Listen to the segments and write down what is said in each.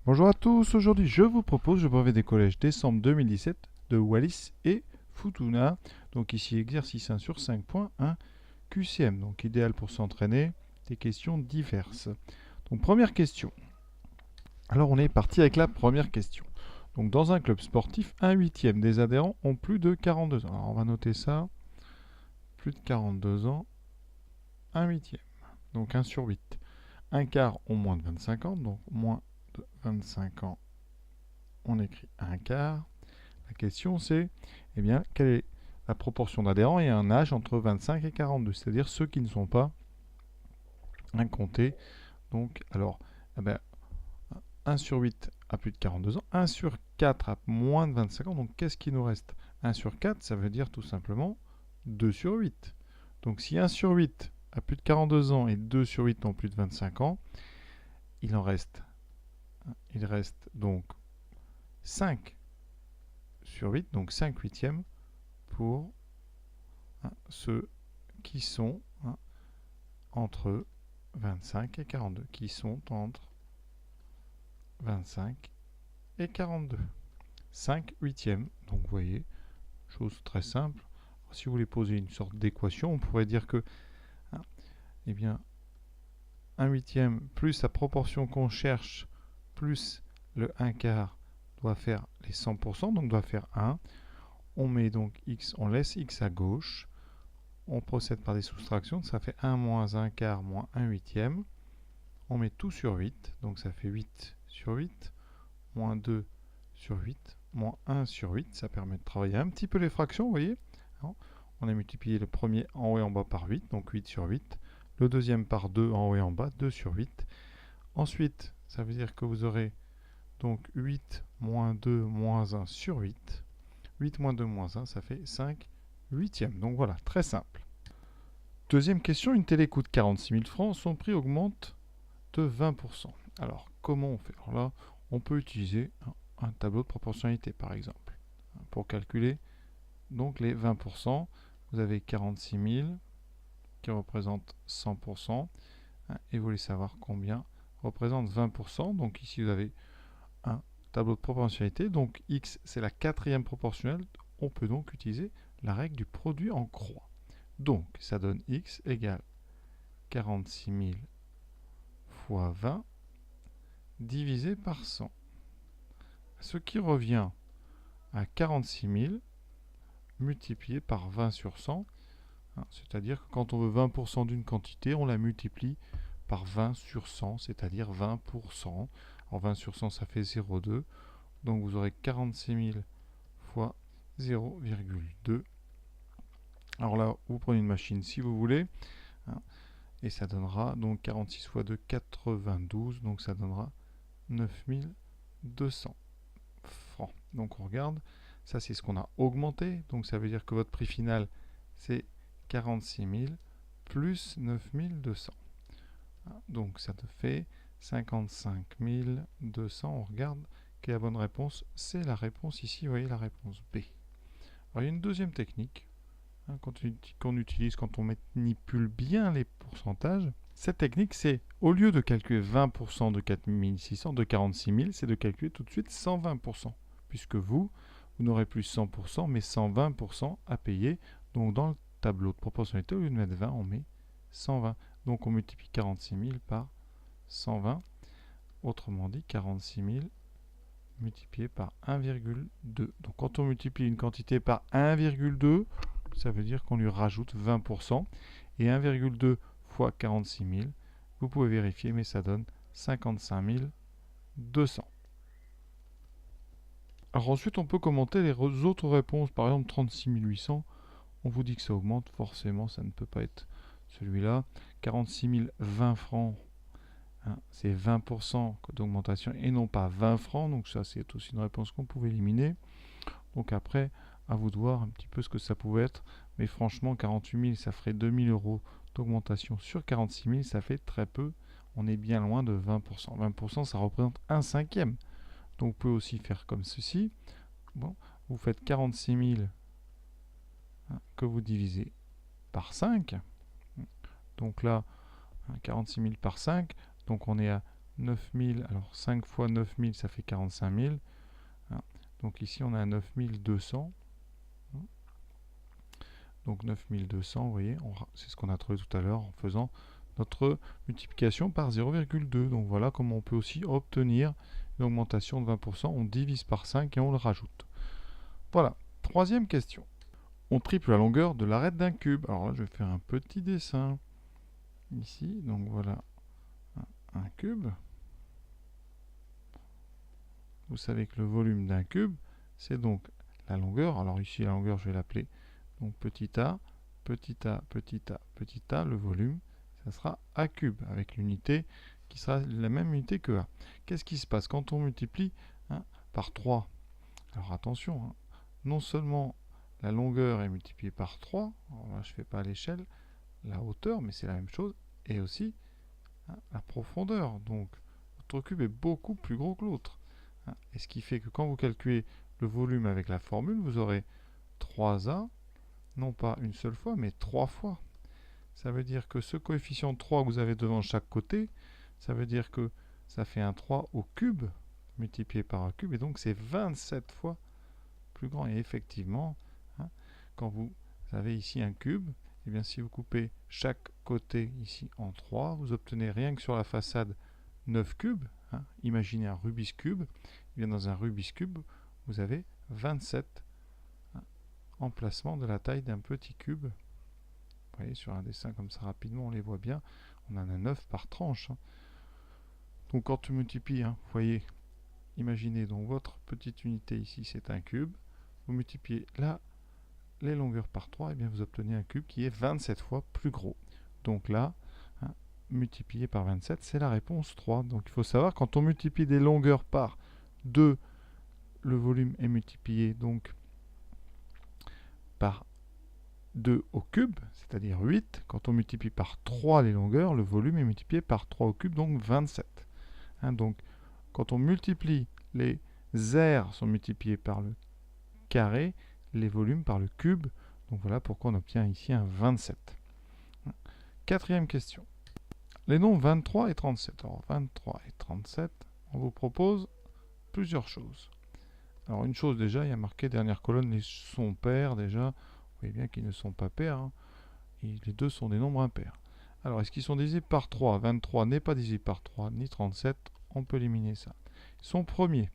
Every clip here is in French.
Bonjour à tous, aujourd'hui je vous propose le brevet des collèges décembre 2017 de Wallis et Futuna. Donc ici exercice 1 sur 5.1 QCM, donc idéal pour s'entraîner, des questions diverses. Donc première question. Alors on est parti avec la première question. Donc dans un club sportif, 1/8 des adhérents ont plus de 42 ans. Alors on va noter ça, plus de 42 ans, 1/8. Donc 1 sur 8. Un quart ont moins de 25 ans, donc moins de 25 ans, on écrit un quart. La question c'est, eh bien, quelle est la proportion d'adhérents et un âge entre 25 et 42, c'est-à-dire ceux qui ne sont pas incomptés. Donc, alors, eh bien, 1 sur 8 a plus de 42 ans, 1 sur 4 a moins de 25 ans, donc qu'est-ce qui nous reste? 1 sur 4, ça veut dire tout simplement 2 sur 8. Donc si 1 sur 8 a plus de 42 ans et 2 sur 8 ont plus de 25 ans, il reste donc 5 sur 8, donc 5 huitièmes pour ceux qui sont entre 25 et 42, qui sont entre 25 et 42. 5 huitièmes, donc vous voyez, chose très simple. Alors, si vous voulez poser une sorte d'équation, on pourrait dire que eh bien, 1 huitième plus la proportion qu'on cherche plus le 1 quart doit faire les 100%, donc doit faire 1. On met donc x, on laisse x à gauche. On procède par des soustractions, ça fait 1 moins 1 quart moins 1 huitième. On met tout sur 8, donc ça fait 8 sur 8, moins 2 sur 8, moins 1 sur 8. Ça permet de travailler un petit peu les fractions, vous voyez. On a multiplié le premier en haut et en bas par 8, donc 8 sur 8. Le deuxième par 2 en haut et en bas, 2 sur 8. Ensuite, ça veut dire que vous aurez donc 8 moins 2 moins 1 sur 8. 8 moins 2 moins 1, ça fait 5 huitièmes. Donc voilà, très simple. Deuxième question, une télé coûte 46 000 francs, son prix augmente de 20%. Alors, comment on fait? Alors là, on peut utiliser un tableau de proportionnalité, par exemple, pour calculer donc les 20%. Vous avez 46 000 qui représente 100%, et vous voulez savoir combien représente 20%. Donc ici, vous avez un tableau de proportionnalité. Donc x, c'est la quatrième proportionnelle. On peut donc utiliser la règle du produit en croix. Donc, ça donne x égale 46 000 fois 20 divisé par 100. Ce qui revient à 46 000 multiplié par 20 sur 100. C'est-à-dire que quand on veut 20% d'une quantité, on la multiplie par 20 sur 100, c'est-à-dire 20%. Alors 20 sur 100, ça fait 0,2. Donc vous aurez 46 000 fois 0,2. Alors là, vous prenez une machine si vous voulez. Et ça donnera donc 46 fois 2, 92. Donc ça donnera 9200 francs. Donc on regarde. Ça, c'est ce qu'on a augmenté. Donc ça veut dire que votre prix final, c'est 46 000 plus 9200. Donc ça te fait 55 200. On regarde quelle est la bonne réponse. C'est la réponse ici, vous voyez la réponse B. Alors il y a une deuxième technique qu'on utilise quand on manipule bien les pourcentages. Cette technique, c'est au lieu de calculer 20% de 4600, de 46 000, c'est de calculer tout de suite 120%. Puisque vous n'aurez plus 100%, mais 120% à payer. Donc dans le tableau de proportionnalité, au lieu de mettre 20, on met 120. Donc on multiplie 46 000 par 120. Autrement dit, 46 000 multiplié par 1,2. Donc quand on multiplie une quantité par 1,2, ça veut dire qu'on lui rajoute 20%. Et 1,2 fois 46 000, vous pouvez vérifier, mais ça donne 55 200. Alors ensuite, on peut commenter les autres réponses. Par exemple, 36 800, on vous dit que ça augmente. Forcément, ça ne peut pas être celui-là. 46 020 francs, c'est 20% d'augmentation et non pas 20 francs. Donc ça, c'est aussi une réponse qu'on pouvait éliminer. Donc après, à vous de voir un petit peu ce que ça pouvait être. Mais franchement, 48 000, ça ferait 2 000 euros d'augmentation sur 46 000. Ça fait très peu. On est bien loin de 20%. 20%, ça représente un cinquième. Donc vous pouvez aussi faire comme ceci. Bon, vous faites 46 000 que vous divisez par 5. Donc là, 46 000 par 5. Donc on est à 9000, alors 5 fois 9000, ça fait 45 000. Hein. Donc ici, on a 9200. Donc 9200, vous voyez, c'est ce qu'on a trouvé tout à l'heure en faisant notre multiplication par 0,2. Donc voilà comment on peut aussi obtenir une augmentation de 20%. On divise par 5 et on le rajoute. Voilà. Troisième question. On triple la longueur de l'arête d'un cube. Alors là, je vais faire un petit dessin ici. Donc voilà un cube. Vous savez que le volume d'un cube, c'est donc la longueur. Alors ici, la longueur, je vais l'appeler donc petit a, petit a, petit a, petit a. Le volume, ça sera a cube avec l'unité qui sera la même unité que a. Qu'est-ce qui se passe quand on multiplie par 3? Alors attention, non seulement la longueur est multipliée par 3, alors là je ne fais pas à l'échelle, la hauteur, mais c'est la même chose, et aussi la profondeur. Donc votre cube est beaucoup plus gros que l'autre. Et ce qui fait que quand vous calculez le volume avec la formule, vous aurez 3a, non pas une seule fois, mais 3 fois. Ça veut dire que ce coefficient 3 que vous avez devant chaque côté, ça veut dire que ça fait un 3 au cube, multiplié par un cube, et donc c'est 27 fois plus grand. Et effectivement, quand vous avez ici un cube, et bien si vous coupez chaque côté ici en 3, vous obtenez rien que sur la façade 9 cubes. Imaginez un Rubik's Cube. Et bien dans un Rubik's Cube, vous avez 27 emplacements de la taille d'un petit cube. Vous voyez, sur un dessin comme ça rapidement, on les voit bien. On en a 9 par tranche. Donc quand tu multiplies, vous voyez, imaginez donc votre petite unité ici, c'est un cube. Vous multipliez là les longueurs par 3, et bien vous obtenez un cube qui est 27 fois plus gros. Donc là, multiplié par 27, c'est la réponse 3. Donc il faut savoir, quand on multiplie des longueurs par 2, le volume est multiplié donc par 2 au cube, c'est-à-dire 8. Quand on multiplie par 3 les longueurs, le volume est multiplié par 3 au cube, donc 27. Donc quand on multiplie, les aires sont multipliées par le carré, les volumes par le cube. Donc voilà pourquoi on obtient ici un 27. Quatrième question. Les nombres 23 et 37. Alors 23 et 37, on vous propose plusieurs choses. Alors une chose déjà, il y a marqué dernière colonne, les sont pairs déjà. Vous voyez bien qu'ils ne sont pas pairs. Et les deux sont des nombres impairs. Alors est-ce qu'ils sont divisés par 3? 23 n'est pas divisé par 3, ni 37. On peut éliminer ça. Ils sont premiers.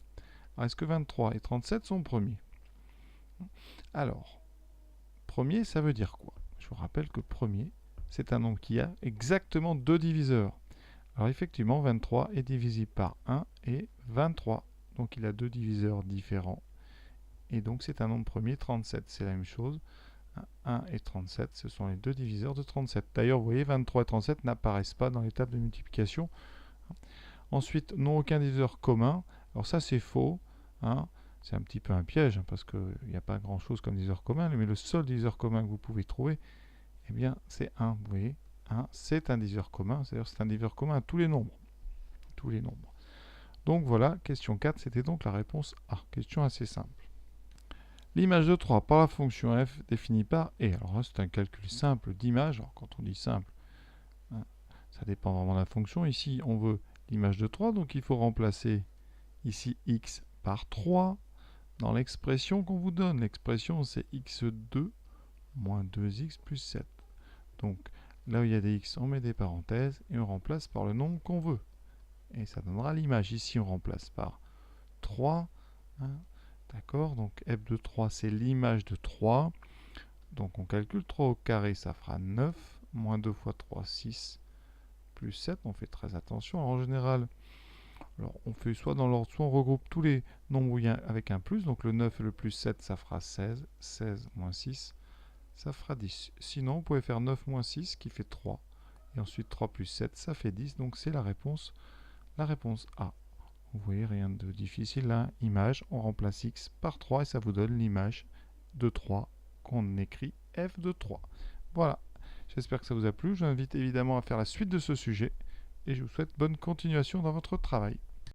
Alors est-ce que 23 et 37 sont premiers? Alors, premier, ça veut dire quoi? Je vous rappelle que premier, c'est un nombre qui a exactement 2 diviseurs. Alors effectivement, 23 est divisible par 1 et 23. Donc il a 2 diviseurs différents. Et donc c'est un nombre premier. 37, c'est la même chose. 1 et 37, ce sont les 2 diviseurs de 37. D'ailleurs, vous voyez, 23 et 37 n'apparaissent pas dans les tables de multiplication. Ensuite, n'ont aucun diviseur commun. Alors ça, c'est faux. C'est un petit peu un piège, parce qu'il n'y a pas grand-chose comme diviseur commun. Mais le seul diviseur commun que vous pouvez trouver, eh bien, c'est 1. Vous voyez, 1, c'est un diviseur commun. C'est-à-dire c'est un diviseur commun à tous les nombres. Tous les nombres. Donc voilà, question 4, c'était donc la réponse A. Question assez simple. L'image de 3 par la fonction f définie par e. Alors là, c'est un calcul simple d'image. Alors quand on dit simple, ça dépend vraiment de la fonction. Ici, on veut l'image de 3, donc il faut remplacer ici x par 3 dans l'expression qu'on vous donne. L'expression, c'est x2 moins 2x plus 7. Donc là où il y a des x, on met des parenthèses et on remplace par le nombre qu'on veut. Et ça donnera l'image. Ici, on remplace par 3. D'accord, donc f de 3, c'est l'image de 3. Donc on calcule 3 au carré, ça fera 9. Moins 2 fois 3, 6. Plus 7, on fait très attention. Alors, en général, on fait soit dans l'ordre, soit on regroupe tous les nombres où il y a avec un plus. Donc le 9 et le plus 7, ça fera 16. 16 moins 6, ça fera 10. Sinon, vous pouvez faire 9 moins 6, qui fait 3. Et ensuite 3 plus 7, ça fait 10. Donc c'est la réponse A. Vous voyez, rien de difficile là. Image, on remplace x par 3 et ça vous donne l'image de 3 qu'on écrit f de 3. Voilà, j'espère que ça vous a plu. Je vous invite évidemment à faire la suite de ce sujet et je vous souhaite bonne continuation dans votre travail.